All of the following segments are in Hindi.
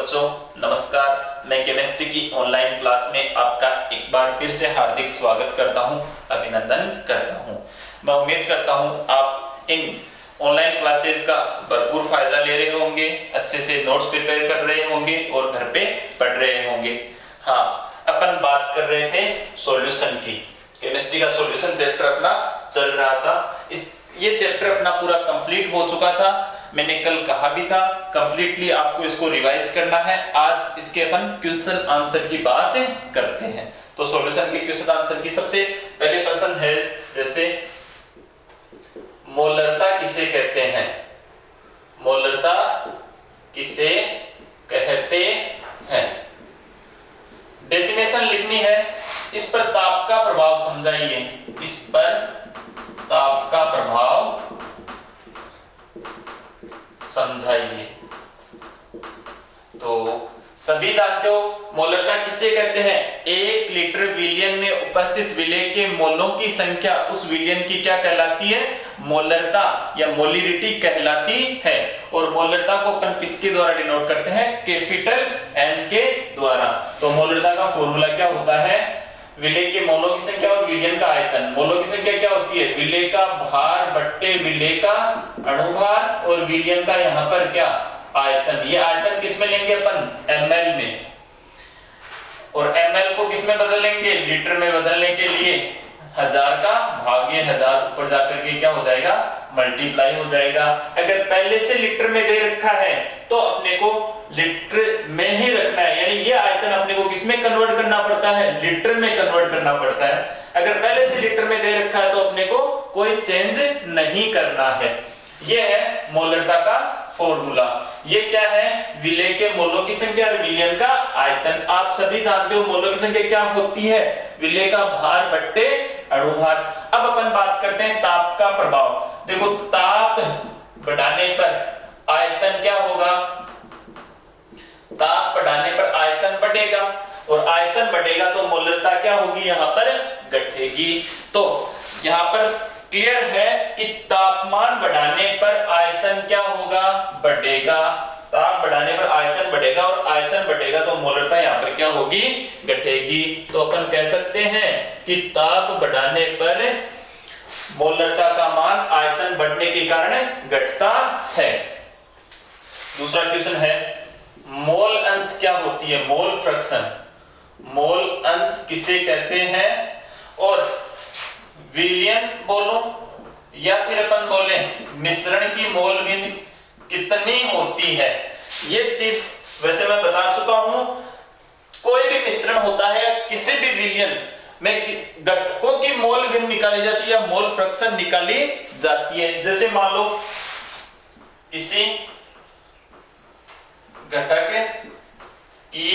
बच्चों, नमस्कार। मैं केमिस्ट्री की ऑनलाइन क्लास में आपका एक बार फिर से हार्दिक स्वागत करता हूं, अभिनंदन करता हूं। मैं उम्मीद करता हूं आप इन ऑनलाइन क्लासेस का भरपूर फायदा ले रहे होंगे, अच्छे से नोट्स प्रिपेयर कर रहे होंगे और घर पे पढ़ रहे होंगे। हाँ, अपन बात कर रहे थे सॉल्यूशन की। केमिस्ट्री का सॉल्यूशन चैप्टर अपना चल रहा था। ये चैप्टर अपना पूरा कंप्लीट हो चुका था। मैंने कल कहा भी था कंप्लीटली आपको इसको रिवाइज करना है। आज इसके अपन क्वेश्चन आंसर की बात करते हैं। तो सॉल्यूशन के क्वेश्चन आंसर की सबसे पहले प्रश्न है, जैसे मोलरता किसे कहते हैं? मोलरता किसे कहते हैं? डेफिनेशन लिखनी है। इस पर ताप का प्रभाव समझाइए। इस पर ताप का प्रभाव समझाइए। तो सभी जानते हो मोलरता किसे कहते हैं? 1 लीटर विलयन में उपस्थित विलेय के मोलों की संख्या उस विलयन की क्या कहलाती है? मोलरता या मोलिरिटी कहलाती है। और मोलरता को अपन किसके द्वारा डिनोट करते हैं? कैपिटल एन के द्वारा। तो मोलरता का फॉर्मूला क्या होता है? विलेय के मोलों की संख्या और विलयन का आयतन। मोलों की संख्या क्या होती है? विलेय का भार बट्टे विलेय का अणुभार, और विलयन का यहाँ पर क्या? आयतन। ये आयतन किस में लेंगे अपन? ml में। और ml को किस में बदलेंगे? लीटर में बदलने के लिए 1000 का भाग्य 1000 ऊपर जाकर के क्या हो जाएगा? मल्टीप्लाई हो जाएगा। अगर पहले से लीटर में दे रखा है तो अपने को लीटर में ही रखना है, यानी ये आयतन अपने को किस में कन्वर्ट करना पड़ता है? लीटर में कन्वर्ट करना पड़ता है। अगर पहले से लीटर में दे रखा है तो अपने को कोई चेंज नहीं करना है। ये है मोलरता का फॉर्मूला। ये क्या है? विलेय के मोलों की संख्या और विलयन का आयतन। आप सभी जानते हो मोलों की संख्या क्या होती है? विलेय का भार बट्टे अणुभार। अब अपन बात करते हैं ताप का प्रभाव। देखो, ताप बढ़ाने पर आयतन क्या होगा? ताप बढ़ाने पर आयतन बढ़ेगा, और आयतन बढ़ेगा तो मोलरता क्या होगी? यहाँ पर घटेगी। तो यहाँ पर क्लियर है कि तापमान बढ़ाने पर आयतन क्या होगा? बढ़ेगा। ताप बढ़ाने पर आयतन बढ़ेगा, और आयतन बढ़ेगा तो मोलरता यहाँ पर क्या होगी? घटेगी। तो अपन कह सकते हैं कि ताप बढ़ाने पर मोलरता का मान आयतन बढ़ने के कारण घटता है। दूसरा क्वेश्चन है, मोल अंश क्या होती है? Mole fraction. मोल अंश किसे कहते हैं? और विलयन बोलो या फिर अपन बोले मिश्रण की मोल भिन्न कितनी होती है? ये चीज वैसे मैं बता चुका हूं। कोई भी मिश्रण होता है, किसी भी विलयन में घटकों की मोल भिन्न निकाली जाती है या मोल फ्रैक्शन निकाली जाती है। जैसे मान लो इसी घटक की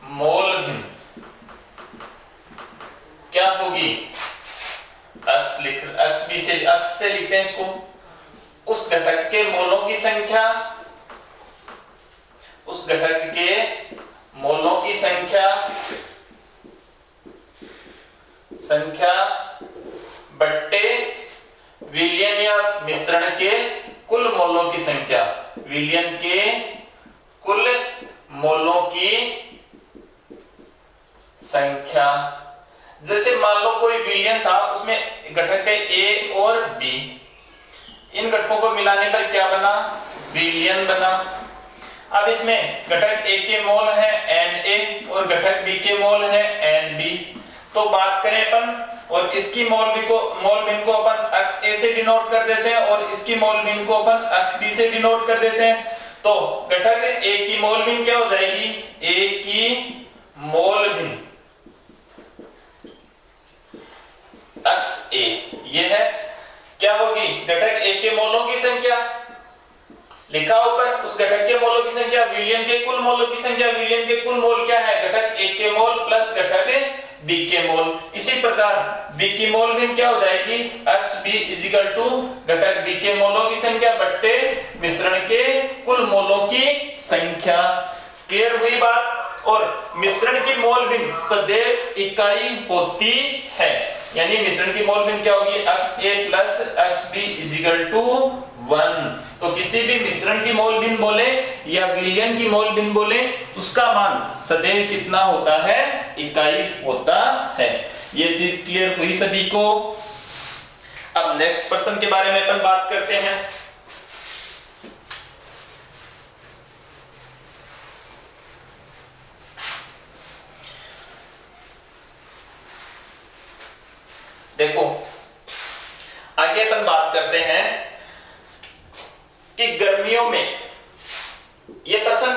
मोल भिन्न क्या होगी? अक्स से लिखते हैं इसको। उस घटक के मोलों की संख्या, उस घटक के मोलों की संख्या बट्टे विलयन या मिश्रण के कुल मोलों की संख्या। विलयन के कुल मोलों की संख्या। जैसे मान लो कोई विलयन था, उसमें घटक है A और B। इन घटकों को मिलाने पर क्या बना? विलयन बना। अब इसमें घटक A के मोल है Na और घटक B के मोल है Nb। तो बात करें अपन, और इसकी मोल भिन्न को अपन अक्ष A से डिनोट कर देते हैं, और इसकी मोल भिन्न को अपन अक्ष B से डिनोट कर देते हैं। तो घटक A की मोल भिन्न क्या हो जाएगी? A की मोल भिन्न अक्ष A ये है, क्या होगी? घटक A के मोलों की संख्या लिखा ऊपर, उस घटक के मोलों की संख्या, विलयन के कुल मोलों की संख्या। विलयन के कुल मोल क्या है? घटक A के मोल प्लस घटक B के मोल। इसी प्रकार B की मोल भिन्न क्या हो जाएगी? अक्ष B इक्वल टू घटक B के मोलों की संख्या बट्टे मिश्रण के कुल मोलों की संख्या। क्लियर हुई बात? और मिश्रण की मोल भिन्न सदैव इकाई होती है, यानी मिश्रण की मोल भिन्न क्या होगी? अक्ष A प्लस अक्ष B इक्वल टू 1। तो किसी भी मिश्रण की मोल भिन्न बोले या विलयन की मोल भिन्न बोले, उसका मान सदैव कितना होता है, इकाई होता है। ये चीज क्लियर हुई सभी को। अब नेक्स्ट प्रश्न के बारे में अपन बात करते हैं। देखो आगे अपन बात करते हैं कि गर्मियों में, यह प्रश्न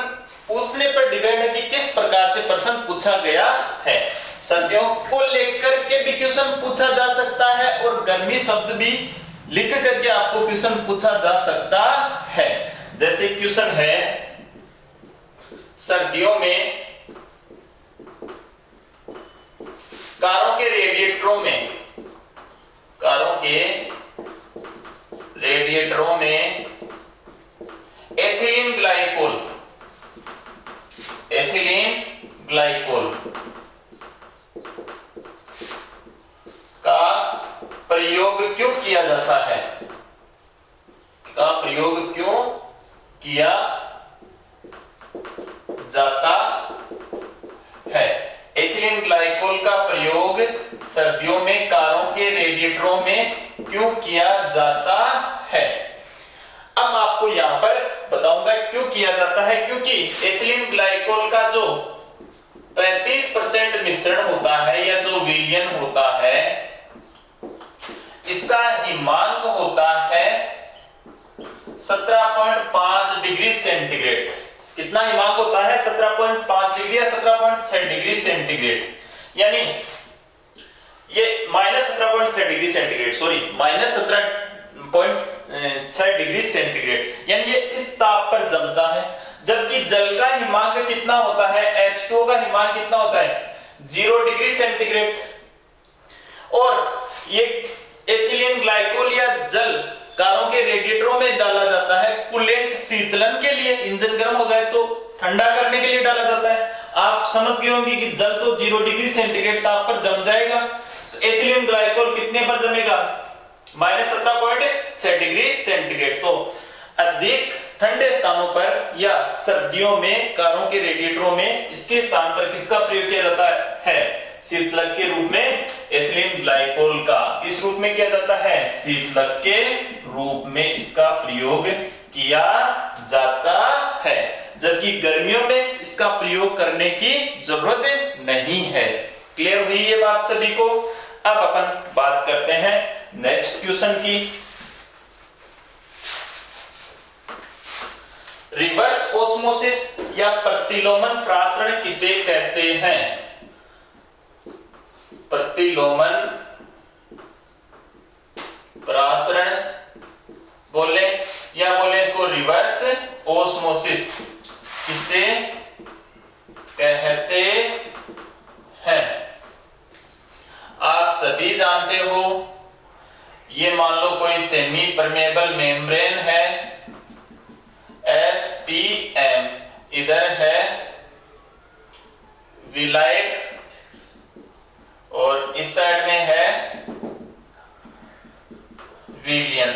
पूछने पर डिपेंड है कि किस प्रकार से प्रश्न पूछा गया है। सर्दियों को लेकर के भी क्वेश्चन पूछा जा सकता है और गर्मी शब्द भी लिख करके आपको क्वेश्चन पूछा जा सकता है। जैसे क्वेश्चन है, सर्दियों में कारों के रेडिएटरों में एथिलीन ग्लाइकोल का प्रयोग क्यों किया जाता है, एथिलीन ग्लाइकोल का प्रयोग सर्दियों में कारों के रेडिएटरों में क्यों किया जाता है। अब आपको यहां पर बताऊंगा क्यों किया जाता है, क्योंकि एथिलीन ग्लाइकोल का जो 35% मिश्रण होता है या जो विलयन होता है, इसका हिमांक होता है 17.5 डिग्री सेंटीग्रेड। कितना हिमांक होता है, 17.5 डिग्री या 17.6 डिग्री सेंटीग्रेड, यानी ये -17.6 degree centigrade, sorry -17.6 degree centigrade, यानी ये इस ताप पर जमता है। जबकि जल का हिमांक कितना होता है, H2O का हिमांक कितना होता है, 0 डिग्री सेंटीग्रेड। और ये एथिलीन ग्लाइकोल या जल कारों के रेडिएटरों में डाला जाता है कूलेंट शीतलन के लिए, इंजन गर्म हो जाए तो ठंडा करने के लिए डाला जाता है। आप समझ गए होंगे कि जल तो 0 डिग्री सेंटीग्रेड ताप पर जम जाएगा, तो एथिलीन ग्लाइकोल कितने पर जमेगा, -17.6 डिग्री सेंटीग्रेड। तो अधिक ठंडे स्थानों पर या सर्दियों में कारों के रेडिएटरों में इसके स्थान पर किसका प्रयोग किया जाता है, शीतलक के रूप में एथिलीन ग्लाइकोल का। इस रूप में किया जाता है, शीतलक के रूप में इसका प्रयोग किया जाता है। जबकि गर्मियों में इसका प्रयोग करने की जरूरत नहीं है। क्लियर हुई ये बात सभी को। अब अपन बात करते हैं नेक्स्ट क्वेश्चन की। रिवर्स ऑस्मोसिस या प्रतिलोमन प्रासरण किसे कहते हैं, प्रतिलोमन प्रासरण बोले या बोले इसको रिवर्स ऑस्मोसिस किसे कहते हैं। आप सभी जानते हो, ये मान लो कोई सेमी परमेबल मेम्ब्रेन है, SPM, इधर है विलायक और इस साइड में है विलयन।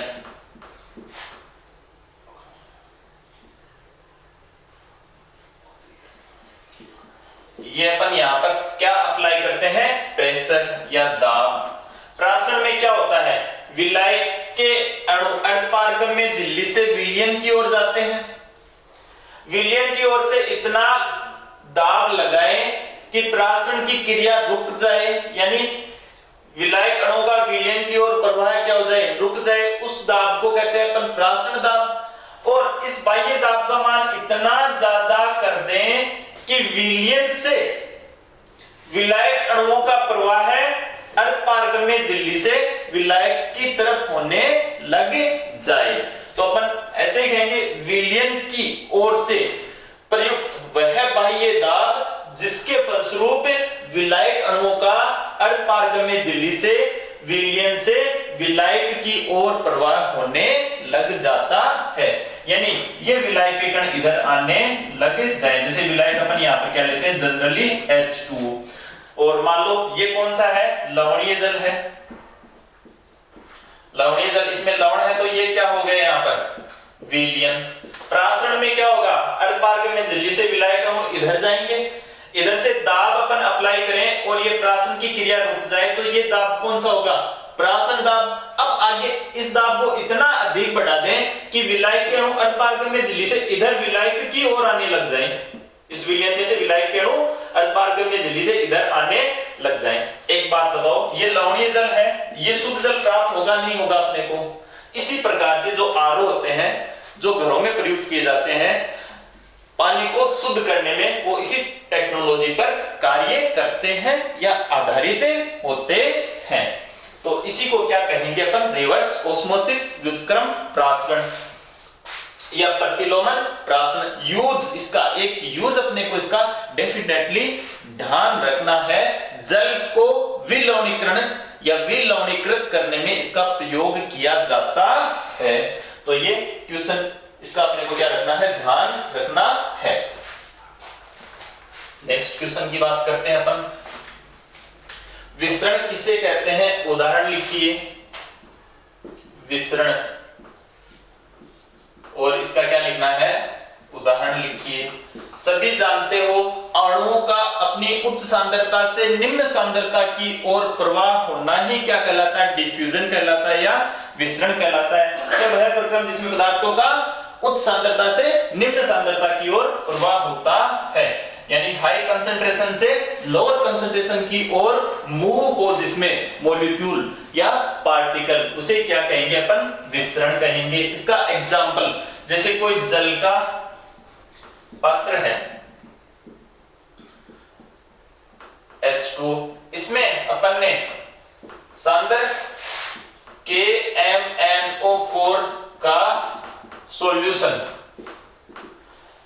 ये अपन यहां पर क्या अप्लाई करते हैं, प्रेशर या दाब। प्रासरण में क्या होता है, विलायक के अणु अर्धपारगम्य झिल्ली से विलयन की ओर जाते हैं। विलयन की ओर से इतना दाब लगाएं कि प्रासरण की क्रिया रुक जाए, यानी विलायक अणु का विलयन की ओर प्रवाह क्या हो जाए, रुक जाए। उस दाब को कहते हैं अपन प्रासरण दाब। और इस बाह्य दाब का मान इतना ज्यादा कर दें कि विलयन से विलायक अणुओं का प्रवाह अर्धपारगम्य झिल्ली से विलायक की तरफ होने लग जाए। तो अपन ऐसे ही कहेंगे, विलयन की ओर से प्रयुक्त वह बाह्य दाब जिसके फलस्वरूप विलायक अणुओं का अर्धपारगम्य झिल्ली से विलयन से विलायक की ओर प्रवाह होने लग जाता है। यानी ये विलायक के कण इधर आने लग जाए। जैसे विलायक अपन यहाँ पर क्या लेते हैं, जनरली H2O। और मान लो ये कौन सा है, लवणीय जल है। लवणीय जल, इसमें लवण है तो ये क्या हो गया यहाँ पर विलयन। प्रासरण में क्या होगा, अर्धपारगम्य में झिल्ली से विलायक अणु इधर जाएंगे, इधर से दाब अपन अप्लाई करें और ये प्रासन की क्रिया रुक जाए तो ये दाब कौन सा होगा, प्रासन दाब। अब आगे इस दाब को इतना अधिक बढ़ा दें कि विलायक के अणु अर्धपारगम्य झिल्ली से इधर विलायक की ओर आने लग जाएं, इस विलयन में से विलायक के अणु अर्धपारगम्य झिल्ली से इधर आने लग जाएं। एक बात बताओ, ये लवणीय जल है, ये शुद्ध जल प्राप्त होगा नहीं होगा अपने को। इसी प्रकार से जो आरओ होते हैं जो घरों में प्रयुक्त किए जाते हैं पानी को शुद्ध करने में, वो इसी टेक्नोलॉजी पर कार्य करते हैं या आधारित होते हैं। तो इसी को क्या कहेंगे अपन, रिवर्स ऑस्मोसिस, व्युत्क्रम प्रासरण या प्रतिलोमन प्रासरण। यूज, इसका एक यूज अपने को इसका डेफिनेटली ध्यान रखना है। जल को विलवणीकरण या विलवणीकृत करने में इसका प्रयोग किया जाता है। तो ये क्वेश्चन इसका अपने को क्या रखना है, ध्यान रखना है। नेक्स्ट क्वेश्चन की बात करते हैं अपन, विसरण किसे कहते हैं, उदाहरण लिखिए। विसरण, और इसका क्या लिखना है, उदाहरण लिखिए। सभी जानते हो अणुओं का अपनी उच्च सांद्रता से निम्न सांद्रता की ओर प्रवाह होना ही क्या कहलाता है, डिफ्यूजन कहलाता है या विसरण कहलाता है। जब है प्रक्रम जिसमें पदार्थों का उच्च सांद्रता से निम्न सांद्रता की ओर प्रवाह होता है, यानी हाई कंसंट्रेशन से लोअर कंसंट्रेशन की ओर मूव हो जिसमें मॉलिक्यूल या पार्टिकल, उसे क्या कहेंगे अपन, विसरण कहेंगे। इसका एग्जांपल, जैसे कोई जल का पात्र है H2, इसमें अपन ने सांद्र KMnO4 का सॉल्यूशन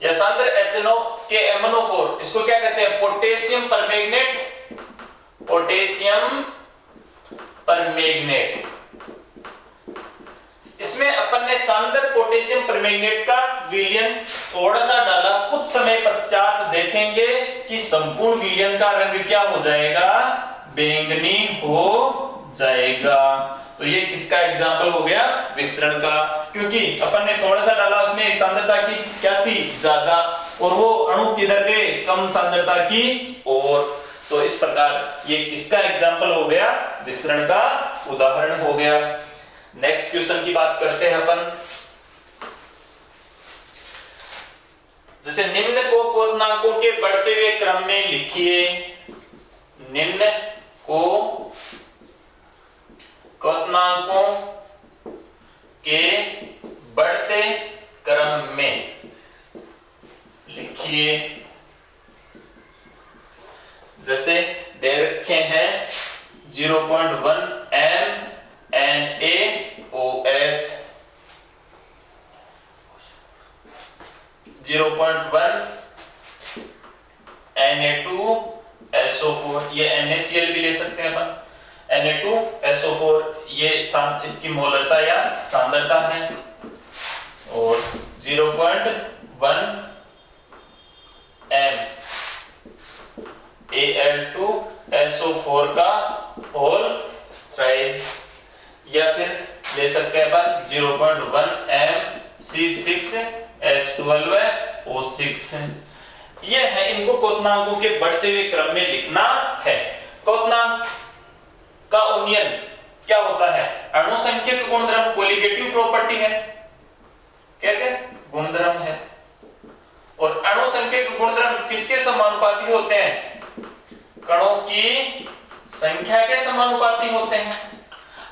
या सांद्र HNO के MnO4, इसको क्या कहते हैं, पोटेशियम परमैंगनेट, पोटेशियम परमैंगनेट। इसमें अपन ने सांद्र पोटेशियम परमैंगनेट का विलयन थोड़ा सा डाला, कुछ समय पश्चात देखेंगे कि संपूर्ण विलयन का रंग क्या हो जाएगा, बैंगनी हो जाएगा। तो ये किसका एग्जाम्पल हो गया, विसरण का, क्योंकि अपन ने थोड़ा सा डाला, उसमें सांद्रता की क्या थी, ज्यादा, और वो अणु किधर गए, कम सांद्रता की ओर। तो इस प्रकार ये किसका एग्जाम्पल हो गया, विसरण का उदाहरण हो गया। नेक्स्ट क्वेश्चन की बात करते हैं अपन, जैसे निम्न को क्वथनांकों के बढ़ते हुए क्रम में लिखिए। निम्न को क्वथनांकों के बढ़ते क्रम में लिखिए। जैसे दे रखे हैं 0.1 NaOH, 0.1 Na2SO4, ये NaCl भी ले सकते हैं अपन, Na2SO4 ये इसकी मोलरता या सांद्रता है, और 0.1 Al2SO4 का होल थ्राइस, या फिर ले सकते हैं अपन 0.1 C6H12O6। ये है, इनको क्वथनांकों के बढ़ते हुए क्रम में लिखना है। क्वथनांक का उन्नयन क्या होता है, अणुसंख्यक गुणधर्म, कोलिगेटिव प्रॉपर्टी है, क्या क्या गुणधर्म है। और अणुसंख्यक गुणधर्म किसके समानुपाती होते हैं, कणों की संख्या के समानुपाती होते हैं।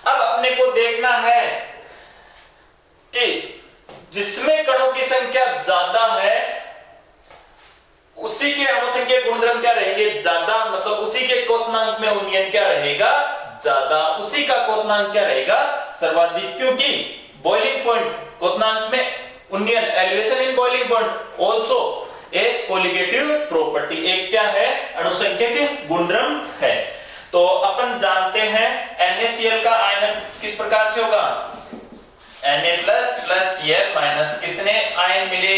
अब अपने को देखना है कि जिसमें कणों की संख्या ज्यादा है उसी के अणुसंख्यक गुणधर्म क्या रहेंगे, ज्यादा, मतलब उसी के क्वथनांक में उन्नयन क्या रहेगा, ज्यादा, उसी का क्वथनांक क्या रहेगा, सर्वाधिक। क्योंकि बॉइलिंग पॉइंट क्वथनांक में उन्नयन, elevation in boiling point also एक कोलिगेटिव प्रॉपर्टी, एक क्या है, अणुसंख्यक गुणधर्म है। तो अपन जानते हैं NaCl का आयन किस प्रकार से होगा, Na प्लस Cl माइनस, कितने आयन मिले,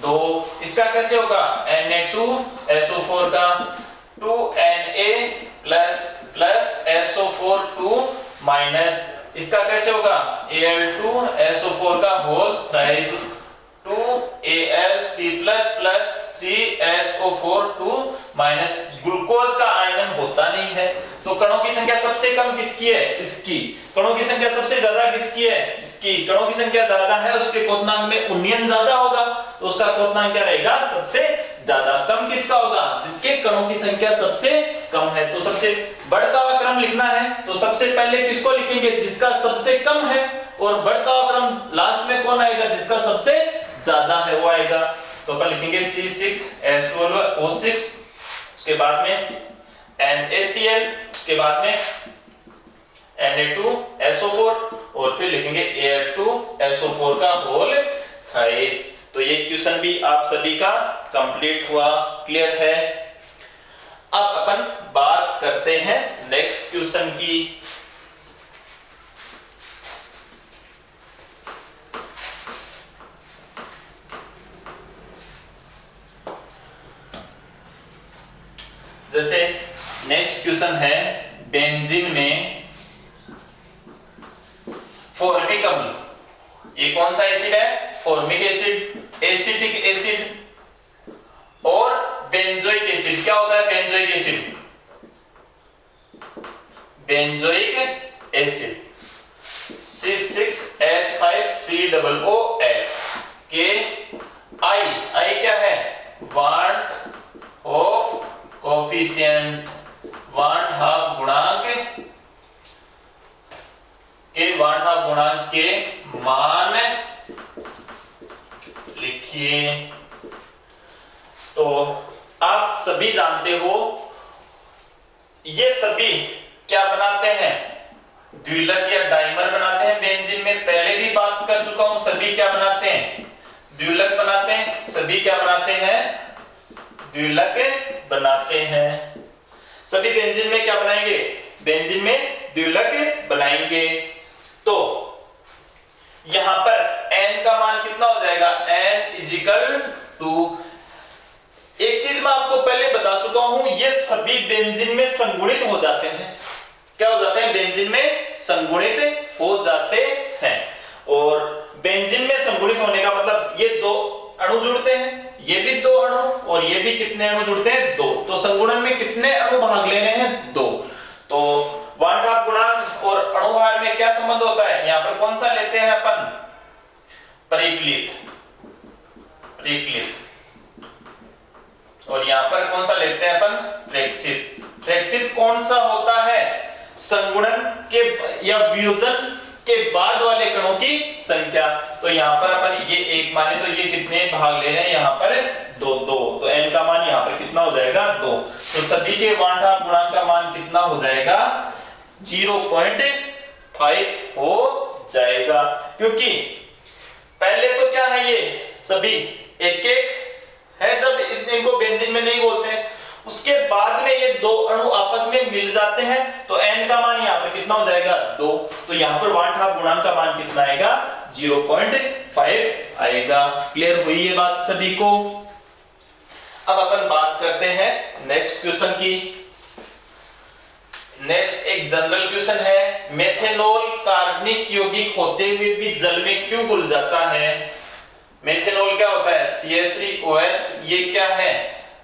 2। इसका कैसे होगा, Na2SO4 का 2Na प्लस SO4 2 माइनस इसका कैसे होगा Al2SO4 का whole thrice 2Al3 plus 3SO4 2 minus glucose का आयनन होता नहीं है, तो कणों की संख्या सबसे कम किसकी है? इसकी। कणों की संख्या सबसे ज्यादा किसकी है? इसकी। कणों की संख्या ज्यादा है, उसके क्वोथनांक में उन्नयन ज्यादा होगा, तो उसका क्वोथनांक क्या रहेगा? सबसे ज्यादा। कम किसका होगा? जिसके कणों की संख्या सबसे कम है। तो सबसे बढ़ता हुआ क्रम लिखना है, तो सबसे पहले किसको लिखेंगे? जिसका सबसे कम है, और बढ़ता हुआ क्रम लास्ट में कौन आएगा? जिसका सबसे ज्यादा है वो आएगा। तो अपन लिखेंगे C6H12O6, उसके बाद में NaCl, उसके बाद में Na2SO4, और फिर लिखेंगे Al2SO4 का होल थ्राइस। तो ये क्वेश्चन भी आप सभी का कंप्लीट हुआ, क्लियर है। अब अपन बात करते हैं नेक्स्ट क्वेश्चन की। जैसे नेक्स्ट क्वेश्चन है, बेंजीन में फॉर्मिक अम्ल, ये कौन सा एसिड है? फॉर्मिक एसिड, एसिटिक एसिड और बेंजोइक एसिड। क्या होता है benzoic acid? Benzoic acid C6H5COOH के आई क्या है? Want of coefficient, want half गुणांक के, वांट हाफ गुणांक के मान लिखिए। तो आप सभी जानते हो ये सभी क्या बनाते हैं? द्विलक या डाइमर बनाते हैं बेंजीन में। पहले भी बात कर चुका हूं, सभी क्या बनाते हैं? द्विलक बनाते हैं। सभी क्या बनाते हैं? द्विलक बनाते हैं। सभी बेंजीन में क्या बनाएंगे? बेंजीन में द्विलक बनाएंगे। तो यहां पर n का मान कितना हो जाएगा? n = एक चीज मैं आपको पहले बता चुका हूं, ये सभी बेंजीन में संगुणित हो जाते हैं। क्या हो जाते हैं? बेंजीन में संगुणित हो जाते हैं। और बेंजीन में संगुणित होने का मतलब ये दो अणु जुड़ते हैं, ये भी दो अणु, और ये भी कितने अणु जुड़ते हैं? दो। तो संगुणन में कितने अणु भाग ले रहे हैं? दो। तो वांट हाफ गुणांक और अणुभार में क्या संबंध होता है? यहां पर कौन सा लेते हैं अपन? परिक्लित। और यहां पर कौन सा लेते हैं अपन? प्रेक्षित। प्रेक्षित कौन सा होता है? संगुणन के या वियोजन के बाद वाले कणों की संख्या। तो यहां पर अपन ये एक माने तो ये कितने भाग ले रहे हैं? यहां पर दो। तो n का मान यहां पर कितना हो जाएगा? 2। तो सभी के वांट हाफ गुणांक का मान कितना हो जाएगा? 0.5 हो जाएगा। क्योंकि पहले तो क्या है, ये सभी एक एक है, जब इनको बेंजीन में नहीं बोलते हैं, उसके बाद में ये दो अणु आपस में मिल जाते हैं, तो n का मान यहां पर कितना हो जाएगा? 2। तो यहां पर वांट हाफ गुणांक का मान कितना आएगा? 0.5 आएगा। क्लियर हुई ये बात सभी को? अब अपन बात करते हैं नेक्स्ट क्वेश्चन की। नेक्स्ट एक जनरल क्वेश्चन है, मेथेनॉल कार्बनिक यौगिक होते हुए भी जल में क्यों घुल जाता है? मेथेनॉल क्या होता है? CH3OH, ये क्या है?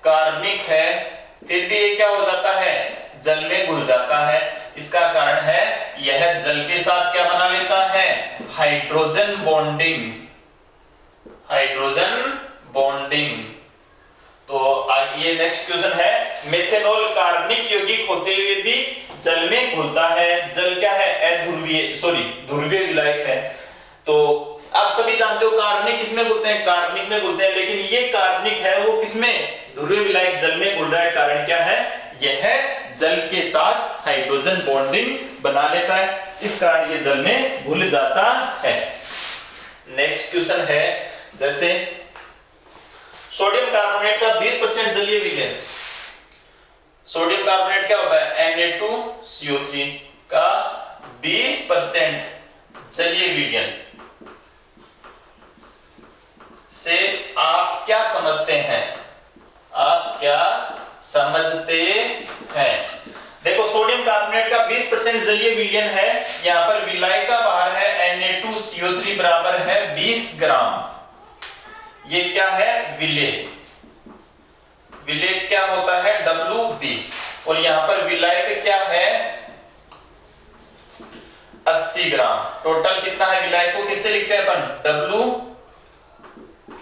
कार्बनिक है, फिर भी ये क्या हो जाता है? जल में घुल जाता है। इसका कारण है यह जल के साथ क्या बना लेता है? Hydrogen bonding. Hydrogen bonding. तो ये नेक्स्ट क्वेश्चन है, मेथेनॉल कार्बनिक यौगिक होते हुए भी जल में घुलता है। जल क्या है? अध्रुवीय, ध्रुवीय विलायक है। तो आप सभी जानते हो कार्बनिक किसमें घुलते हैं? कार्बनिक में घुलते हैं। लेकिन ये कार्बनिक है वो किसमें? ध्रुवीय विलायक जल में घुल रहा है। कारण क्या है? यह जल के साथ हाइड्रोजन बॉन्डिंग बना लेता है, इस कारण ये जल में घुल जाता है। नेक्स्ट क्वेश्चन है, जैसे सोडियम कार्बोनेट का 20% जलीय विलयन। सोडियम कार्बोनेट क्या होता है? Na2CO3 का 20% जलीय विलयन से आप क्या समझते हैं? देखो सोडियम कार्बोनेट का 20% जलीय विलयन है, यहाँ पर विलायक का भार है Na2CO3 बराबर है 20 ग्राम। ये क्या है? विलेय। विलेय क्या होता है? WB। और यहाँ पर विलायक क्या है? 80 ग्राम। टोटल कितना है विलायक को किससे लिखते हैं अपन?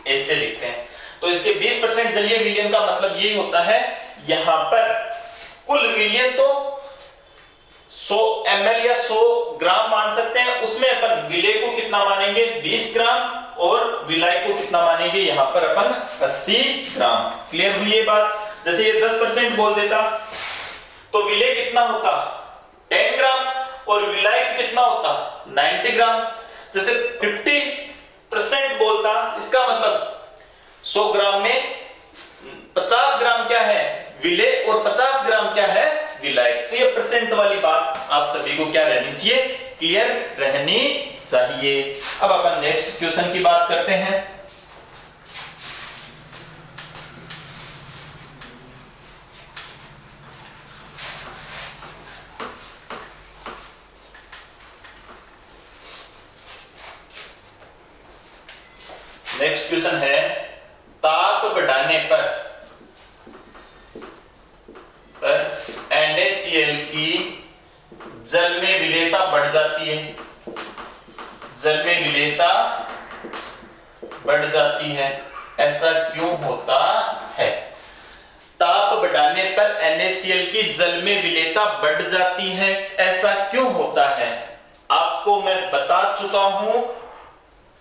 WA से लिखते हैं। तो इसके 20% जलीय विलयन का मतलब यही होता है, यहां पर कुल विलयन तो 100 ml या 100 ग्राम मान सकते हैं, उसमें अपन विलेय को कितना मानेंगे? 20 ग्राम। और विलायक को कितना मानेंगे? यहां पर अपन 80 ग्राम। क्लियर हुई ये बात? जैसे ये 10% बोल देता तो विलेय कितना होता? 10 ग्राम। और विलायक कितना होता? 90 ग्राम। जैसे 50% बोलता, इसका मतलब 100 ग्राम में 50 ग्राम क्या है? विलेय और 50 ग्राम क्या है? विलायक। तो ये परसेंट वाली बात आप सभी को क्या रहनी चाहिए? क्लियर रहनी चाहिए। अब अपन नेक्स्ट क्वेश्चन की बात करते हैं। नेक्स्ट क्वेश्चन है, ताप बढ़ाने पर NaCl की जल में विलेयता बढ़ जाती है। जल में विलेयता बढ़ जाती है, ऐसा क्यों होता है? ताप बढ़ाने पर NaCl की जल में विलेयता बढ़ जाती है, ऐसा क्यों होता है? आपको मैं बता चुका हूं,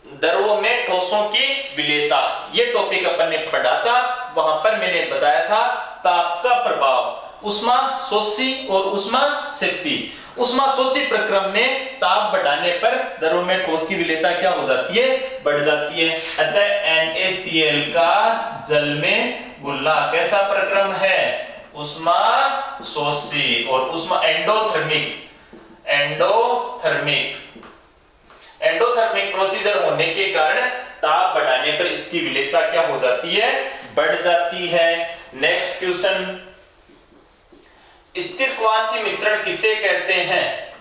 द्रवों में ठोसों की विलेयता, ये टॉपिक अपन ने पढ़ा था। वहां पर मैंने बताया था ताप का प्रभाव उष्मा शोषी और उष्मा सेप्पी। उष्मा शोषी प्रक्रम में ताप बढ़ाने पर द्रव में ठोस की विलेयता क्या हो जाती है? बढ़ जाती है। अतः NaCl का जल में घुलना कैसा प्रक्रम है? उष्मा शोषी और उष्मा एंडोथर्मिक प्रोसीजर होने के कारण ताप बढ़ाने पर इसकी विलेयता क्या हो जाती है? बढ़ जाती है। नेक्स्ट क्वेश्चन, स्थिर क्वांति मिश्रण किसे कहते हैं?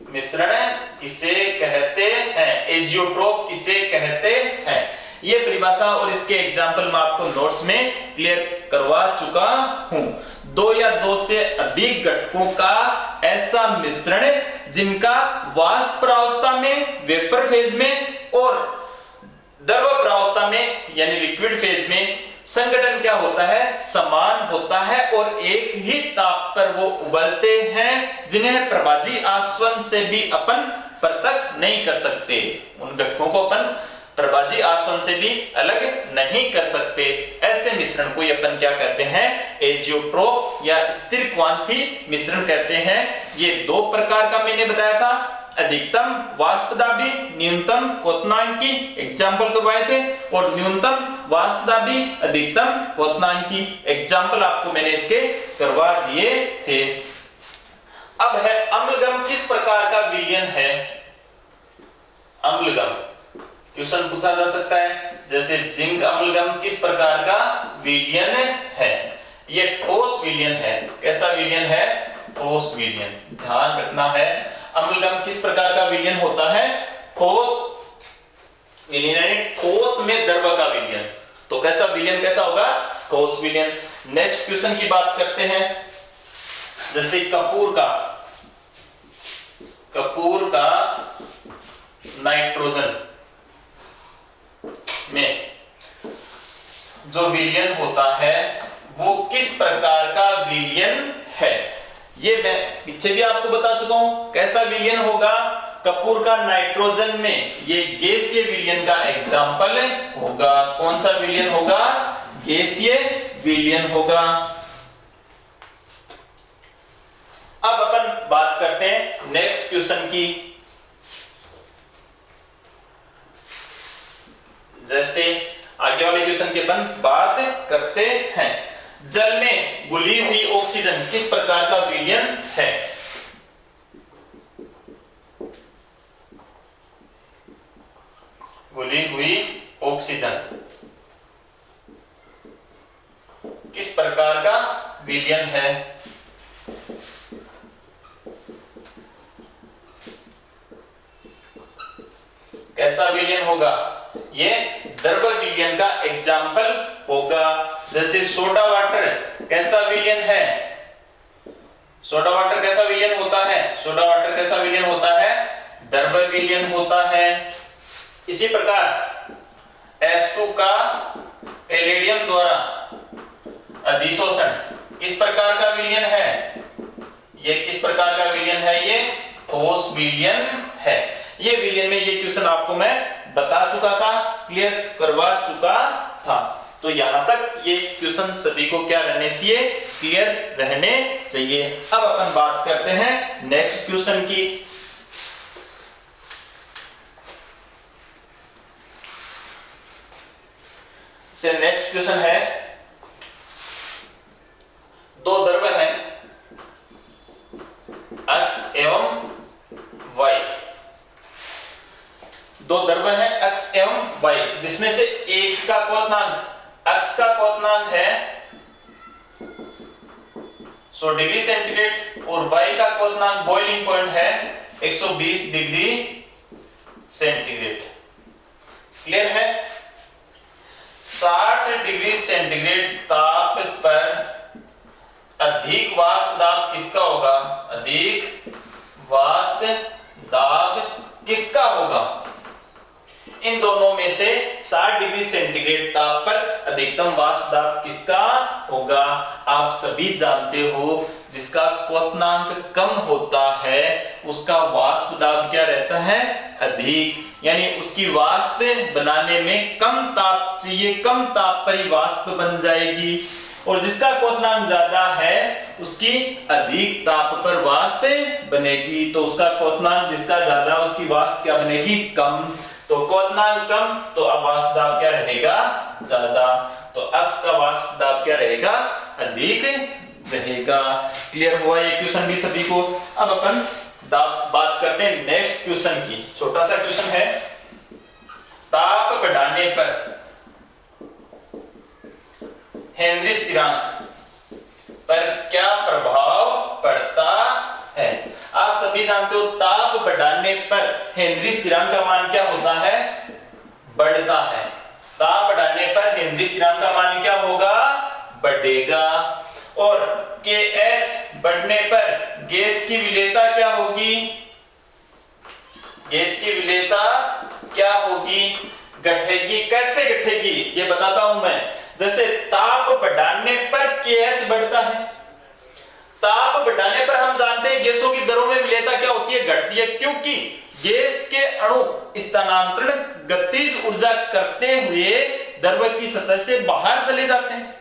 मिश्रण किसे कहते हैं? एजियोट्रोप किसे कहते हैं? ये परिभाषा और इसके एग्जाम्पल मैं आपको नोट्स में क्लियर करवा चुका हूं। दो या दो से अधिक घटकों का ऐसा मिश्रण जिनका वाष्प प्रावस्था में, वेपर फेज में और द्रव प्रावस्था में यानी लिक्विड फेज में संघटन क्या होता है? समान होता है और एक ही ताप पर वो उबलते हैं, जिन्हें प्रभाजी आसवन से भी अपन पृथक नहीं कर सकते। उन घटकों को अपन प्रभाजी आसवन से भी अलग नहीं कर सकते। ऐसे मिश्रण को अपन क्या कहते हैं? एजियोट्रोप या स्थिर क्वांति मिश्रण कहते हैं। ये दो प्रकार का मैंने बताया था, अधिकतम वाष्पदाबी, न्यूनतम क्वथनांकी एग्जाम्पल करवाए थे, और न्यूनतम वाष्पदाबी, अधिकतम क्वथनांकी एग्जाम्पल आपको मैंने इसके करवा दिए थे। अब है अम्लगम किस प्रकार का विलयन है? अम्लगम क्वेश्चन पूछा जा सकता है, जैसे जिंक अम्लगम किस प्रकार का विलयन है? ये ठोस विलयन है। कैसा विलयन है? ठोस विलयन। ध्यान रखना है, अम्लगम किस प्रकार का विलयन होता है? ठोस विलयन, ठोस में द्रव का विलयन। तो कैसा विलयन कैसा होगा? ठोस विलयन। नेक्स्ट क्वेश्चन की बात करते हैं, जैसे कपूर का नाइट्रोजन में जो विलयन होता है वो किस प्रकार का विलयन है? ये मैं पीछे भी आपको बता चुका हूं। कैसा विलयन होगा? कपूर का नाइट्रोजन में ये गैसीय विलयन का एग्जाम्पल होगा। कौन सा विलयन होगा? गैसीय विलयन होगा। अब अपन बात करते हैं नेक्स्ट क्वेश्चन की। जैसे आगे वाले क्वेश्चन की अपन बात करते हैं, जल में घुली हुई ऑक्सीजन किस प्रकार का विलयन है? घुली हुई ऑक्सीजन किस प्रकार का विलयन है? कैसा विलयन होगा? ये द्रव विलयन का एग्जाम्पल होगा। जैसे सोडा वाटर कैसा विलयन है? सोडा वाटर कैसा विलयन होता है? सोडा वाटर कैसा विलयन होता है? द्रव विलयन होता है। इसी प्रकार H2 का पैलेडियम द्वारा अधिशोषण इस प्रकार का विलयन है। ये किस प्रकार का विलयन है? ये ठोस विलयन है। ये विलयन में ये क्वेश्चन आपको मैं बता चुका था, क्लियर करवा चुका था। तो यहां तक ये क्वेश्चन सभी को क्या रहने चाहिए? क्लियर रहने चाहिए। अब अपन बात करते हैं नेक्स्ट क्वेश्चन की। से नेक्स्ट क्वेश्चन है, दो द्रव हैं X एवं Y। दो द्रव हैं X एवं Y, जिसमें से एक का क्वथनांक X का क्वथनांक है 100 डिग्री सेंटीग्रेड और Y का क्वथनांक बॉइलिंग पॉइंट है 120 डिग्री सेंटीग्रेड। क्लियर है? 60 डिग्री सेंटीग्रेड ताप पर अधिक वाष्प दाब किसका होगा? अधिक वाष्प दाब किसका होगा? इन दोनों में से 60 डिग्री सेंटीग्रेड ताप पर अधिकतम वाष्प दाब किसका होगा? आप सभी जानते हो जिसका क्वथनांक कम होता है उसका वाष्प दाब क्या रहता है? अधिक, यानी उसकी वाष्प बनाने में कम ताप चाहिए, कम ताप पर ही वाष्प बन जाएगी। और जिसका क्वथनांक ज्यादा है उसकी अधिक ताप पर वाष्प बनेगी। तो उसका क्वथनांक जिसका ज्यादा उसकी वाष्प क्या बनेगी? कम। तो क्वथनांक कम तो अब वाष्प दाब क्या रहेगा? ज्यादा। तो X का वाष्प दाब क्या रहेगा? अधिक रहेगा। क्लियर हुआ ये क्वेश्चन भी सभी को? अब अपन बात करते हैं नेक्स्ट क्वेश्चन की। छोटा सा क्वेश्चन है, ताप बढ़ाने पर हेनरी स्थिरांक पर क्या प्रभाव पड़ता है? आप सभी जानते हो ताप बढ़ाने पर हेनरी स्थिरांक का मान क्या होता है? बढ़ता है। ताप बढ़ाने पर हेनरी स्थिरांक का मान क्या होगा? बढ़ेगा। और KH बढ़ने पर गैस की विलेयता क्या होगी? गैस की विलेयता क्या होगी? घटेगी। कैसे घटेगी ये बताता हूं मैं। जैसे ताप बढ़ाने पर KH बढ़ता है, ताप बढ़ाने पर हम जानते हैं गैसों की दरों में विलेयता क्या होती है? घटती है, क्योंकि गैस के अणु स्थानांतरण गतिज ऊर्जा करते हुए द्रव की सतह से बाहर चले जाते हैं,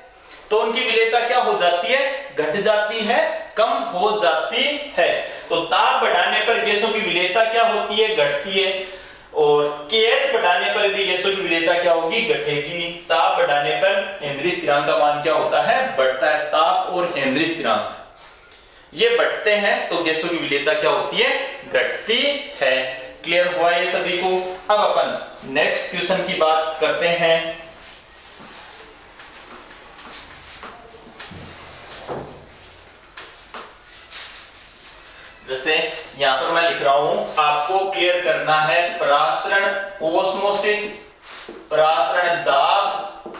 तो उनकी विलेयता क्या हो जाती है? घट जाती है, कम हो जाती है। तो ताप बढ़ाने पर गैसों की विलेयता क्या होती है? घटती है। और KH बढ़ाने पर भी गैसों की विलेयता क्या होगी? घटेगी। ताप बढ़ाने पर हेनरी स्थिरांक का मान क्या होता है? बढ़ता है। ताप और हेनरी स्थिरांक ये बढ़ते हैं तो गैसों की विलेयता क्या होती है? घटती है। क्लियर हुआ ये सभी को? अब अपन नेक्स्ट क्वेश्चन की बात करते हैं। जैसे यहां पर मैं लिख रहा हूं, आपको क्लियर करना है परासरण ओस्मोसिस, परासरण दाब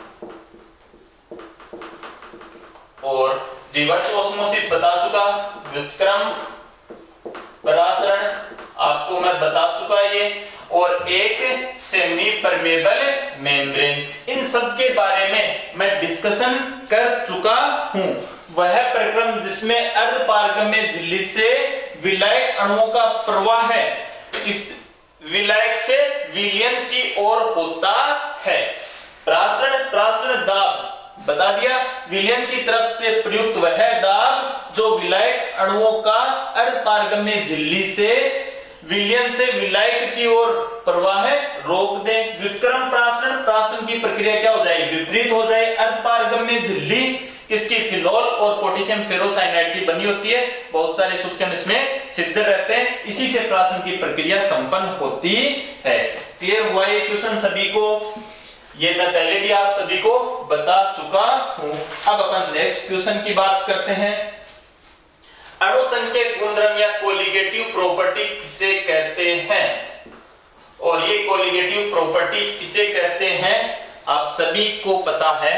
और रिवर्स ओस्मोसिस बता चुका, व्युत्क्रम परासरण आपको मैं बता चुका ये, और एक सेमी परमेबल मेम्ब्रेन, इन सब के बारे में मैं डिस्कशन कर चुका हूं। वह प्रक्रम जिसमें अर्धपारगम्य झिल्ली से विलायक अणुओं का प्रवाह है, इस विलायक से विलयन की ओर होता है। प्रासरण दाब बता दिया, विलयन की तरफ से प्रयुक्त वह दाब जो विलायक अणुओं का अर्धपारगम्य झिल्ली से विलयन से विलायक की ओर प्रवाह रोक दे। व्युत्क्रम प्रासरण की प्रक्रिया क्या हो जाएगी? विपरीत हो जाए। अर्धपारगम्य झिल्ली किसकी? फिनोल और पोटेशियम फेरोसाइनाइड की बनी होती है, बहुत सारे सूक्ष्म इसमें छिद्र रहते हैं, इसी से प्राशन की प्रक्रिया संपन्न होती है। क्लियर हुआ ये क्वेश्चन सभी को? ये मैं पहले भी आप सभी को बता चुका हूं। अब अपन नेक्स्ट क्वेश्चन की बात करते हैं। अणुसंख्यक गुणधर्म या कोलिगेटिव प्रॉपर्टी किसे कहते हैं? और ये कोलिगेटिव प्रॉपर्टी किसे कहते हैं आप सभी को पता है।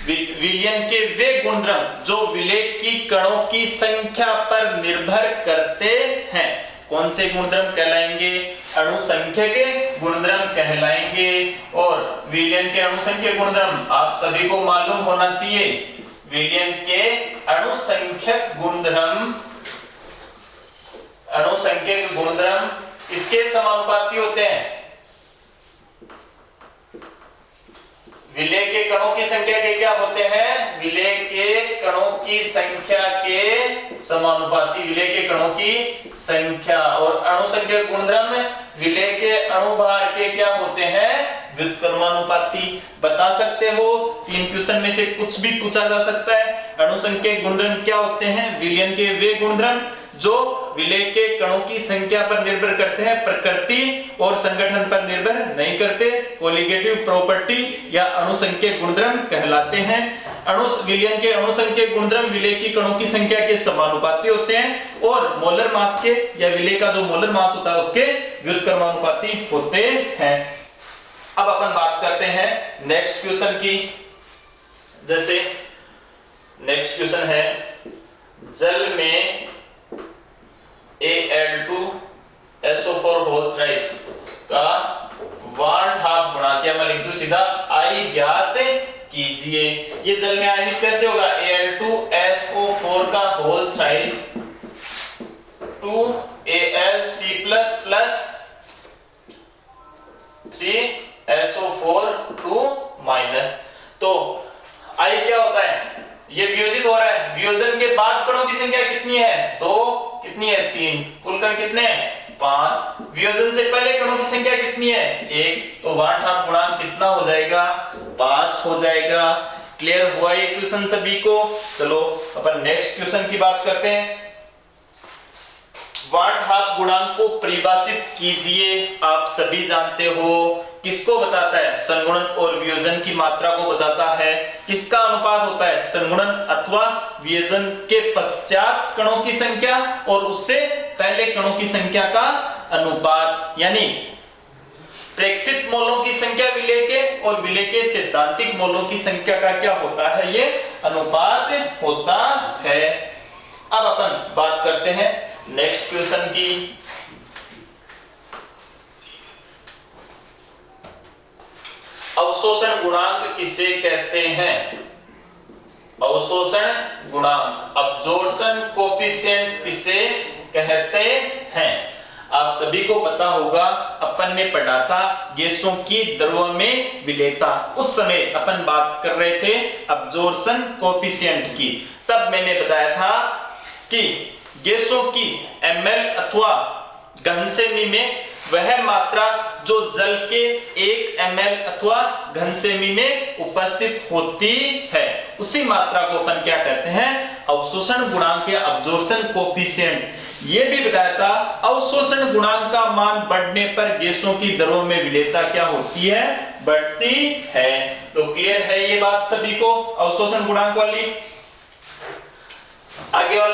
विलयन के वे गुणधर्म जो विलेय की कणों की संख्या पर निर्भर करते हैं कौन से गुणधर्म कहलाएंगे? अणुसंख्यक गुणधर्म कहलाएंगे। और विलयन के अणुसंख्यक गुणधर्म आप सभी को मालूम होना चाहिए। विलयन के अणुसंख्यक गुणधर्म किसके समानुपाती होते हैं? विलेय के कणों की संख्या के क्या होते हैं? विलेय के कणों की संख्या के समानुपाती, विलेय के कणों की संख्या। और अणुसंख्यक गुणधर्म विलेय के अणुभार के क्या होते हैं? व्युत्क्रमानुपाती। बता सकते हो 3 क्वेश्चन में से कुछ भी पूछा जा सकता है। अणुसंख्यक गुणधर्म क्या होते हैं? विलयन के वे गुणधर्म जो विलेय के कणों की संख्या पर निर्भर करते हैं, प्रकृति और संगठन पर निर्भर नहीं करते। कोलिगेटिव प्रॉपर्टी या अणुसंख्यक गुणधर्म कहलाते हैं। विलयन के अणुसंख्यक गुणधर्म विलेय की कणों की संख्या के समानुपाती होते हैं और मोलर मास के या विलेय का जो मोलर मास होता है उसके व्युत्क्रमानुपाती होते हैं। अब अपन बात करते हैं नेक्स्ट क्वेश्चन की। जैसे नेक्स्ट क्वेश्चन है, जल में Al2SO4 होल थ्राइस का 1/2 गुणांक, या मैं लिख दूं सीधा I ज्ञात कीजिए। ये जल में आयनित कैसे होगा? Al2SO4 का whole thrice 2Al3+ plus 3SO4 2-। तो I क्या होता है? ये वियोजित हो रहा है। वियोजन के बाद कणों की संख्या कितनी है? 2, कितनी है? 3। कुल कण कितने हैं? 5। वियोजन से पहले कणों की संख्या कितनी है? 1। तो 1/2 गुणांक कितना हो जाएगा? 5 हो जाएगा। क्लियर हुआ ये क्वेश्चन सभी को? चलो अपन नेक्स्ट क्वेश्चन की बात करते हैं। 1/2 गुणांक को परिभाषित कीजिए। आप सभी जानते हो किसको बताता है? संगुणन और वियोजन की मात्रा को बताता है। किसका अनुपात होता है? संगुणन अथवा वियोजन के पश्चात कणों की संख्या और उससे पहले कणों की संख्या का अनुपात। यानी प्रेक्षित मोलों की संख्या विलेय के और विलेय के सैद्धांतिक मोलों की संख्या का क्या होता है? ये अनुपात होता है। अब अपन बात करते हैं नेक्स्ट क्वेश्चन की। अवशोषण गुणांक किसे कहते हैं? अवशोषण गुणांक, अब्जॉर्प्शन कोएफिशिएंट किसे कहते हैं? आप सभी को पता होगा, अपन ने पढ़ा था गैसों की द्रव्य में विलेयता। उस समय अपन बात कर रहे थे अब्जॉर्प्शन कोएफिशिएंट की। तब मैंने बताया था कि गैसों की ml अथवा घन सेमी में वह मात्रा जो जल के 1 ml अथवा घन सेमी में उपस्थित होती है, उसी मात्रा को अपन क्या कहते हैं? अवशोषण गुणांक या अब्जॉर्प्शन कोएफिशिएंट। ये भी बताया था अवशोषण गुणांक का मान बढ़ने पर गैसों की दरों में विलेयता क्या होती है? बढ़ती है। तो क्लियर है ये बात सभी को अवशोषण गुणांक वाली। आगे वाले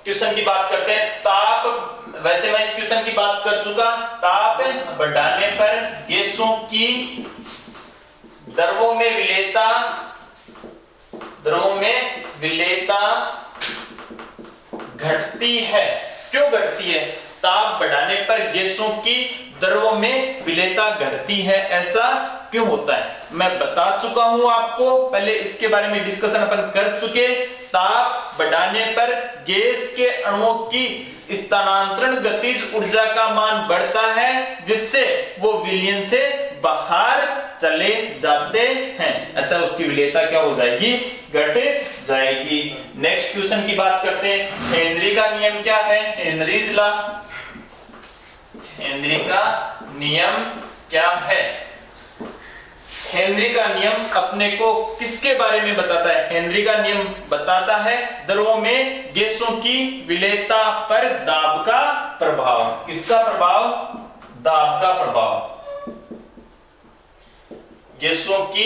क्वेश्चन की बात करते हैं। ताप, वैसे मैं इस क्वेश्चन की बात कर चुका। ताप बढ़ाने पर गैसों की द्रवों में विलेयता घटती है। क्यों घटती है? ताप बढ़ाने पर गैसों की द्रव्यों में विलेयता घटती है, ऐसा क्यों होता है? मैं बता चुका हूं आपको, पहले इसके बारे में डिस्कशन अपन कर चुके। ताप बढ़ाने पर गैस के अणुओं की स्थानांतरण गतिज ऊर्जा का मान बढ़ता है, जिससे वो विलयन से बाहर चले जाते हैं, अतः उसकी विलेयता क्या हो जाएगी? घट जाएगी। नेक्स्ट क्वेश्चन की बात करते हैं। हेनरी का नियम क्या है? Henry's law. हेनरी का नियम क्या है? हेनरी का नियम अपने को किसके बारे में बताता है? हेनरी का नियम बताता है द्रव्यों में गैसों की विलेयता पर दाब का प्रभाव। किसका प्रभाव? दाब का प्रभाव। गैसों की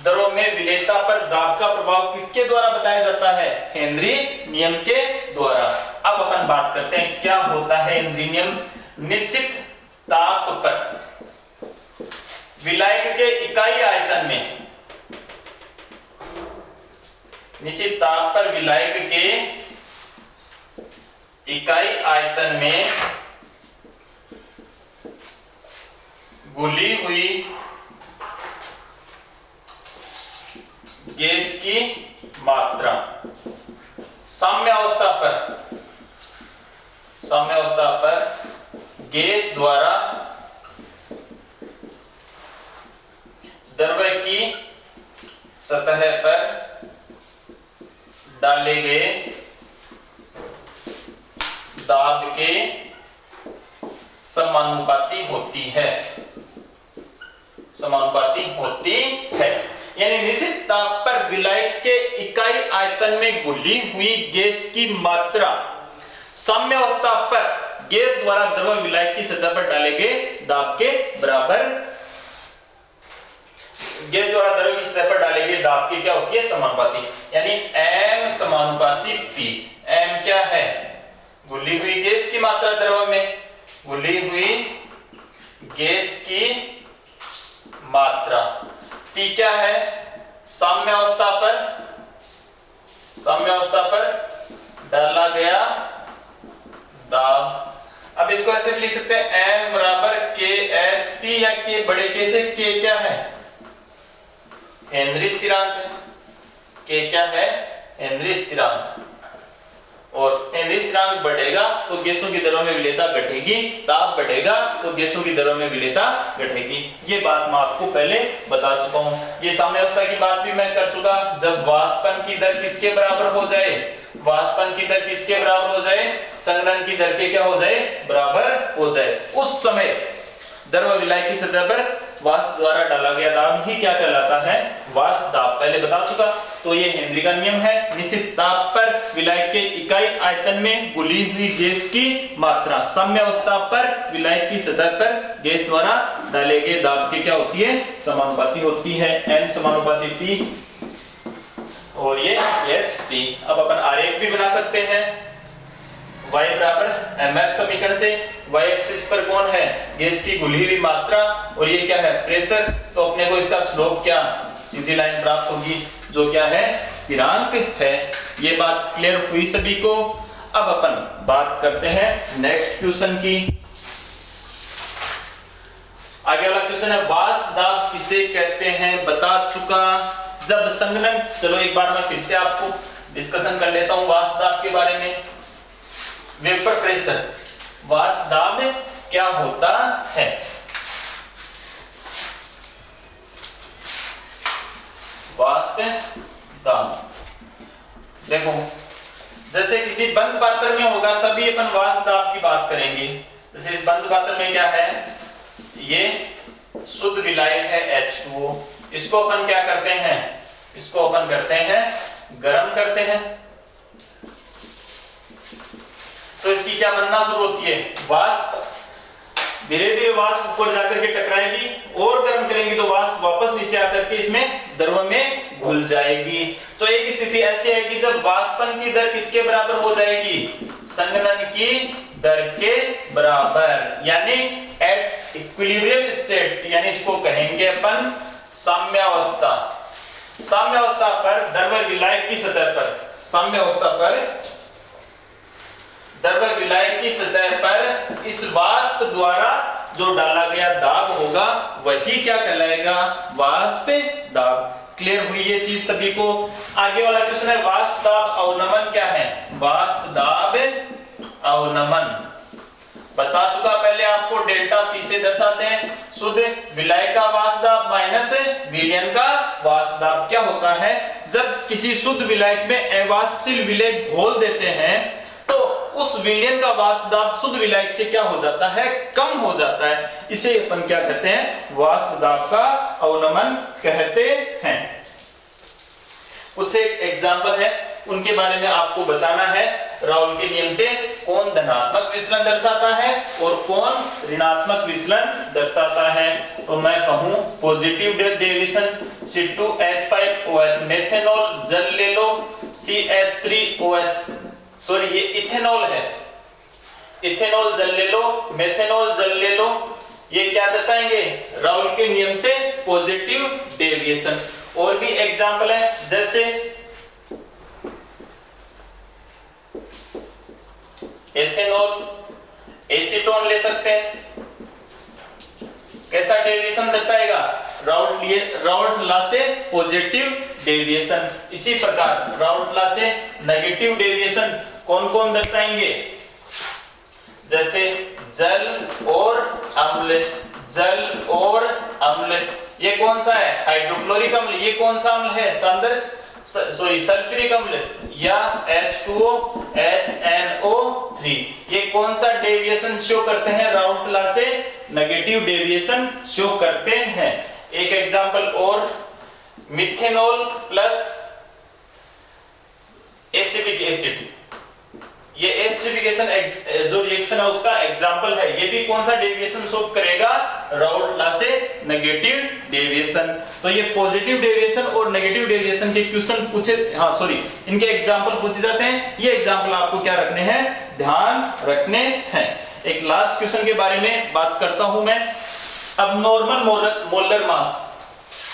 दरों में विलेयता पर दाब का प्रभाव किसके द्वारा बताया जाता है? हेनरी नियम के द्वारा। अब अपन बात करते हैं क्या होता है हेनरी नियम। निश्चित ताप पर विलायक के इकाई आयतन में, निश्चित ताप पर विलायक के इकाई आयतन में घुली हुई गैस की मात्रा साम्य अवस्था पर गैस द्वारा द्रव की सतह पर डाले गए दाब के समानुपाती होती है, यानी निश्चित ताप पर विलायक के इकाई आयतन में घुली हुई गैस की मात्रा साम्य अवस्था पर गैस द्वारा द्रव विलायक की सतह पर डाले गए दाब के बराबर, गैस द्वारा द्रव की सतह पर डाले गए दाब की क्या होती है, समानुपाती, यानी m समानुपाती p। m क्या है, घुली हुई गैस की मात्रा द्रव में, घुली हुई गैस की मात्रा, p क्या है, साम्य अवस्था पर डाला गया दाब। अब इसको ऐसे भी लिख सकते हैं m बराबर k h p, या k बड़े k से k क्या है, हेनरी स्थिरांक है, k क्या है, हेनरी स्थिरांक, और हेनरी स्थिरांक बढ़ेगा तो गैसों की दरों में विलेयता घटेगी, ताप बढ़ेगा तो गैसों की दरों में विलेयता घटेगी। ये बात मैं आपको पहले बता चुका हूं। ये साम्य अवस्था की बात भी मैं कर चुका, जब वाष्पन की दर किसके बराबर हो जाए, संघनन की दर के क्या हो जाए, बराबर हो जाए, उस समय द्रव विलायक की सतह पर वाष्प द्वारा डाला गया दाब ही क्या कहलाता है, वाष्प दाब, पहले बता चुका। तो ये हेनरी का नियम है, निश्चित ताप पर विलायक के इकाई आयतन में घुली हुई गैस की मात्रा साम्य अवस्था पर विलायक की सतह पर गैस द्वारा डाले गए दाब की क्या होती है, समानुपाती होती है, m समानुपाती p और ये hp। अब अपन आरेख भी बना सकते हैं, y बराबर mx समीकरण से y एक्सिस पर कौन है, गैस की घुली हुई मात्रा, और ये क्या है, प्रेशर, तो अपने को इसका स्लोप क्या, सीधी लाइन प्राप्त होगी जो क्या है, स्थिरांक है। ये बात क्लियर हुई सभी को। अब अपन बात करते हैं नेक्स्ट क्वेश्चन की। आगे वाला क्वेश्चन है वाष्प दाब किसे कहते हैं, बता चुका। जब संघनन, चलो एक बार मैं फिर से आपको डिस्कशन कर लेता हूं वाष्प दाब के बारे में। वेपर प्रेशर, वाष्प दाब क्या होता है, वाष्प दाब, देखो जैसे किसी बंद पात्र में होगा तभी अपन वाष्प दाब की बात करेंगे। जैसे इस बंद पात्र में क्या है, ये शुद्ध विलायक है H2O, इसको अपन क्या करते हैं, इसको अपन करते हैं गर्म करते हैं, तो इसकी क्या बनना शुरू होती है, वाष्प, धीरे धीरे वाष्प ऊपर जाकर के टकराएगी, और गर्म करेंगे तो वाष्प वापस नीचे आकर के इसमें द्रव में घुल जाएगी। तो एक स्थिति ऐसी है कि जब वाष्पन की दर किसके बराबर हो जाएगी, संघनन की दर के बराबर, यानी एट इक्विलिब्रियम स्टेट, यानी इसको कहेंगे अपन साम्यावस्था। साम्यावस्था पर द्रव विलायक की सतह पर, साम्यावस्था पर द्रव विलायक की सतह पर इस वाष्प द्वारा जो डाला गया दाब होगा वही क्या कहलाएगा, वाष्प दाब। क्लियर हुई ये चीज सभी को। आगे वाला क्वेश्चन है वाष्प दाब अवनमन क्या है, वाष्प दाब अवनमन बता चुका पहले आपको, डेल्टा पी से दर्शाते हैं, शुद्ध विलायक का वाष्प दाब माइनस विलयन का वाष्प दाब। क्या होता है, जब किसी शुद्ध विलायक में अवाष्पशील विलायक घोल देते हैं तो उस विलयन का वाष्प दाब शुद्ध विलायक से क्या हो जाता है, कम हो जाता है, इसे अपन क्या कहते हैं, वाष्प दाब का अवनमन कहते हैं। कुछ एक एग्जांपल है उनके बारे में आपको बताना है। राउल के नियम से कौन धनात्मक विचलन दर्शाता है और कौन ऋणात्मक विचलन दर्शाता है। तो मैं कहूं पॉजिटिव डेविएशन C2H5OH मेथेनॉल जल ले लो, CH3OH सॉरी ये इथेनॉल है, इथेनॉल जल ले लो, मेथेनॉल जल ले लो, ये क्या दर्शाएंगे, राउल के नियम से पॉजिटिव डेविएशन। और भी एग्जाम्पल है, जैसे एथेनॉल, एसीटोन ले सकते हैं, कैसा डेविएशन दर्शाएगा, राउल्ट लॉ से पॉजिटिव डेविएशन। इसी प्रकार राउल्ट लॉ से नेगेटिव डेविएशन कौन कौन दर्शाएंगे, जैसे जल और अम्ल, जल और अम्ल, ये कौन सा है, हाइड्रोक्लोरिक अम्ल, ये कौन सा अम्ल है, सल्फ्यूरिक अम्ल, या H2O, HNO3, ये कौन सा डेविएशन शो करते हैं, राउल्ट लॉ से नेगेटिव डेविएशन शो करते हैं। एक एग्जांपल और, मिथेनॉल प्लस एसिटिक एसिड, ये एस्टरिफिकेशन जो रिएक्शन है उसका एग्जांपल है, ये भी कौन सा डेविएशन शो करेगा, राउल्ट लॉ से नेगेटिव डेविएशन। तो ये पॉजिटिव डेविएशन और नेगेटिव डेविएशन के क्वेश्चन पूछे, इनके एग्जांपल पूछे जाते हैं। ये एग्जांपल आपको क्या रखने हैं, ध्यान रखने हैं। एक लास्ट क्वेश्चन के बारे में बात करता हूं मैं। अब नॉर्मल मोलर मास,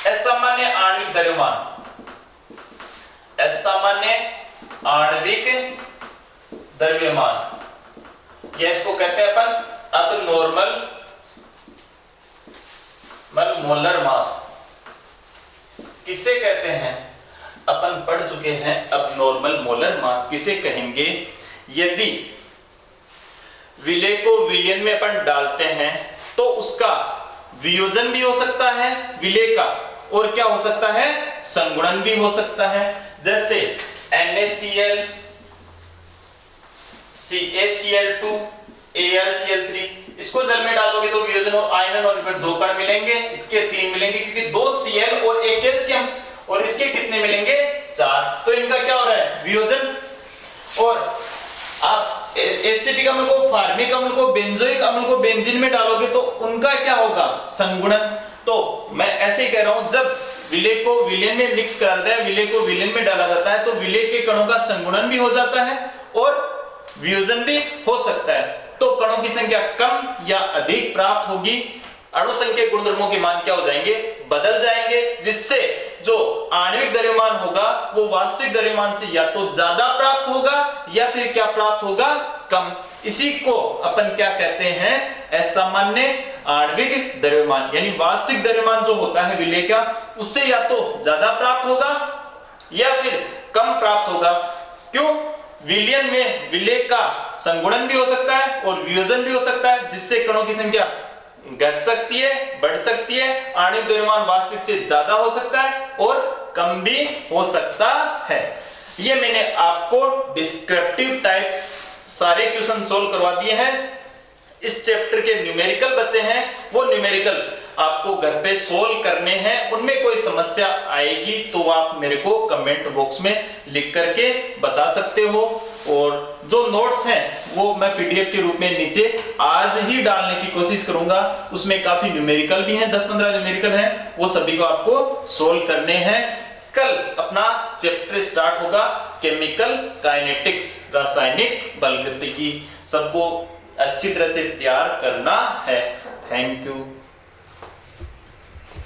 असामान्य आणविक द्रव्यमान, असामान्य आणविक द्रव्यमान, ये इसको कहते हैं अपन अब नॉर्मल मोलर मास। किसे कहते हैं, अपन पढ़ चुके हैं अब नॉर्मल मोलर मास किसे कहेंगे, यदि विलेय को विलयन में अपन डालते हैं तो उसका वियोजन भी हो सकता है विलेय का, और क्या हो सकता है, संगुणन भी हो सकता है। जैसे NaCl, CaCl2, AlCl3, इसको जल में डालोगे तो वियोजन और आयनन और फिर 2 कण मिलेंगे, इसके 3 मिलेंगे क्योंकि 2 Cl और 1 कैल्शियम, और इसके कितने मिलेंगे, 4। तो इनका क्या हो रहा है, वियोजन। और आप एसिटिक अम्ल को, फार्मिक अम्ल को, बेंजोइक अम्ल को बेंजीन में डालोगे तो उनका क्या होगा, संगुणन। तो मैं ऐसे ही कह रहा हूं, जब विलेय को विलयन में मिक्स करा जाता है, विलेय को विलयन में डाला जाता है तो विलेय के कणों का संगुणन भी हो जाता है और वियोजन भी हो सकता है। तो कणों की संख्या कम या अधिक प्राप्त होगी, अणु संख्या गुणधर्मों के मान क्या हो जाएंगे, बदल जाएंगे, जिससे जो आणविक द्रव्यमान होगा वो वास्तविक द्रव्यमान से या तो ज्यादा प्राप्त होगा या फिर क्या प्राप्त होगा, कम। इसी को अपन क्या कहते हैं, असामान्य आणविक द्रव्यमान, यानी वास्तविक द्रव्यमान जो होता है विलेय का उससे या तो ज्यादा प्राप्त होगा या फिर कम प्राप्त होगा। क्यों, विलयन में विलेय का संगुणन भी हो सकता है और वियोजन भी हो सकता है, जिससे कणों की संख्या घट सकती है, बढ़ सकती है, आणविक द्रव्यमान वास्तविक से ज्यादा हो सकता है और कम भी हो सकता है। ये मैंने आपको डिस्क्रिप्टिव टाइप सारे क्वेश्चन सोल्व करवा दिए हैं। इस चैप्टर के न्यूमेरिकल बचे हैं, वो न्यूमेरिकल आपको घर पे सोल्व करने हैं। उनमें कोई समस्या आएगी तो आप मेरे को कमेंट बॉक्स में लिख करके बता सकते हो, और जो नोट्स हैं वो मैं पीडीएफ के रूप में नीचे आज ही डालने की कोशिश करूंगा। उसमें काफी न्यूमेरिकल भी हैं, 10-15 न्यूमेरिकल हैं, वो सभी को आपको सोल्व करने हैं। कल अपना चैप्टर स्टार्ट होगा केमिकल काइनेटिक्स, रासायनिक बलगतिकी। सबको अच्छी तरह से तैयार करना है। Thank you.